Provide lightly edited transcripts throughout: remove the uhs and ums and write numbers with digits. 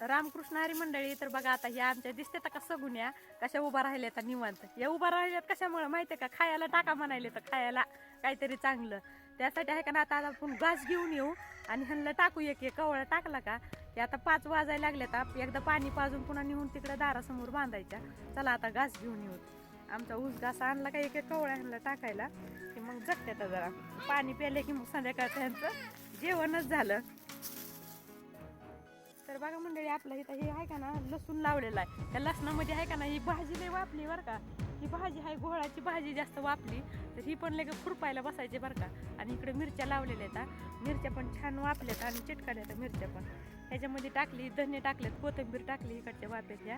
तर रामकृष्ण हरी मंडळी, तर बघा आता ह्या आमच्या दिसते का सगुन्या कशा उभा राहिल्या आता निवांत. या उभा राहिल्यात कशामुळे माहितीये का, खायला टाका म्हणायले तर खायला काहीतरी चांगलं. त्यासाठी आहे का ना, आता आपण घास घेऊन येऊ आणि ह्यांना टाकू. एक कवळा टाकला का की आता 5 वाजायला लागले तर एकदा पाणी पाजून पुन्हा नेऊन तिकडे दारासमोर बांधायच्या. चला आता घास घेऊन येऊ. आमचा ऊस घास आणला का एक कवळा ह्यांना टाकायला की मग जगत्यात. जरा पाणी प्याले की मग संध्याकाळचं ह्यांचं जेवणच झालं. तर बघा मंडळी, आपलं इथं हे आहे का ना, लसूण लावलेला आहे. त्या लसणामध्ये आहे का ना, ही भाजी लई वापली बरं का. ही भाजी आहे घोळाची भाजी जास्त वापली तर ही पण लगे खुरपायला बसायची बरं का. आणि इकडे मिरच्या लावलेल्या आहेत. मिरच्या पण छान वापल्यात आणि चिटकल्यात मिरच्या पण. ह्याच्यामध्ये टाकली धने टाकलेत, कोथिंबीर टाकली इकडच्या वाप्याच्या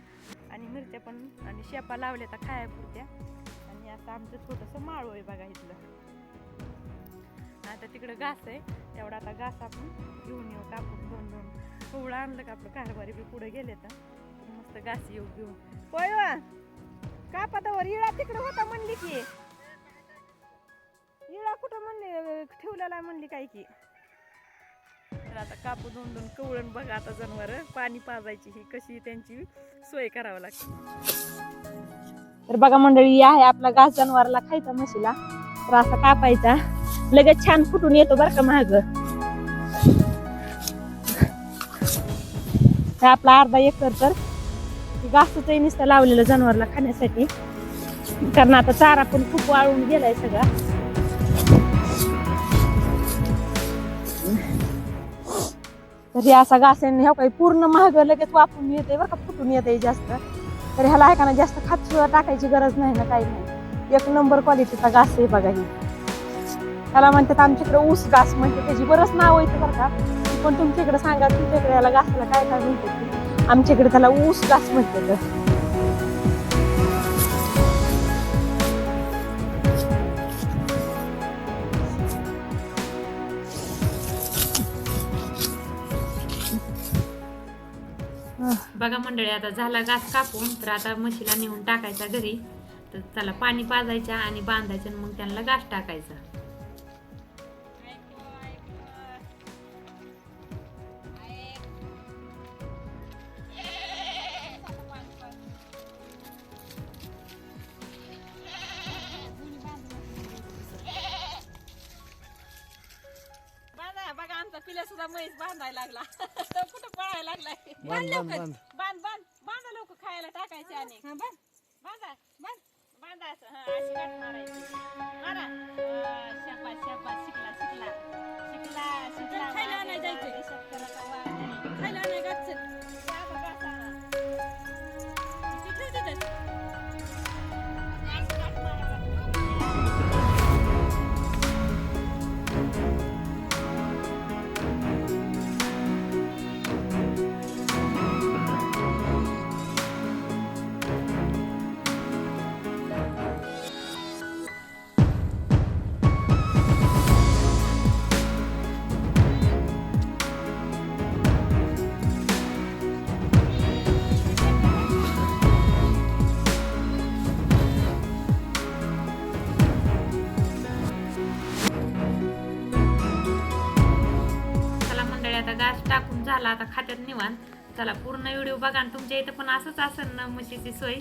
आणि मिरच्या पण आणि शेपा लावल्या तर खायापुरत्या. आणि असं आमचं छोटंसं माळू आहे बघा इथलं. आता तिकडे घास आहे, तेवढा आता घास आपण घेऊन येऊ कापून. 2 कवळं आणलं का आपलं कारभारी बी पुढे गेले तर मस्त घास येऊ घेऊन. होय कापातावर इळा तिकडे होता म्हणली की, इळा कुठं म्हणली ठेवलेला म्हणली काय की. तर आता कापू 2 कवळण बघा. आता जनावर पाणी पाजायची ही कशी त्यांची सोय करावं लागते. तर बघा मंडळी, आहे आपला घास जनावरला खायचा म्हशीला. तर असा कापायचा, लगेच छान फुटून येतो बरं का महाग. आपला अर्धा एकर तर घासच नुसतं लावलेलं जनावरला खाण्यासाठी. कारण आता चारा पण खूप वाळून गेलाय सगळा. तर हे असा घास आहे, ह्या काही पूर्ण महाग लगेच वापरून येते बरं का, फुटून येते जास्त. तर ह्याला आहे का ना, जास्त खात सुद्धा टाकायची गरज नाही ना, काही नाही. 1 नंबर क्वालिटीचा घास आहे बघा ही. त्याला म्हणतात आमच्याकडे ऊस घास म्हणते. त्याची बरंच नाव येते बरं का. पण तुमच्याकडे सांगा, तुमच्याकडे याला घासाला काय काय म्हणते. आमच्याकडे त्याला ऊस घास म्हणते. बघा मंडळी, आता झाला घास कापून. तर आता म्हशीला नेऊन टाकायचा घरी. तर त्याला पाणी पाजायचं आणि बांधायचं आणि मग त्यांना घास टाकायचा. बघा आमचा पिल्या सुद्धा म्हैस बांधायला लागला. कुठं पळायला लागलाय. बांधा लवकर खायला टाकायचे. आणि बांधा बांधायचं. अशी गाठ मारायची. मारा. शाबास शाबास, शिकला शिकला शिकला शिकला. खायला नाही जायचं. खायला नाही जायचं. आता घास टाकून झाला, आता खात्यात निवांत. चला पूर्ण व्हिडिओ बघा आणि तुमच्या इथं पण असंच असेल ना म्हशीची सोय.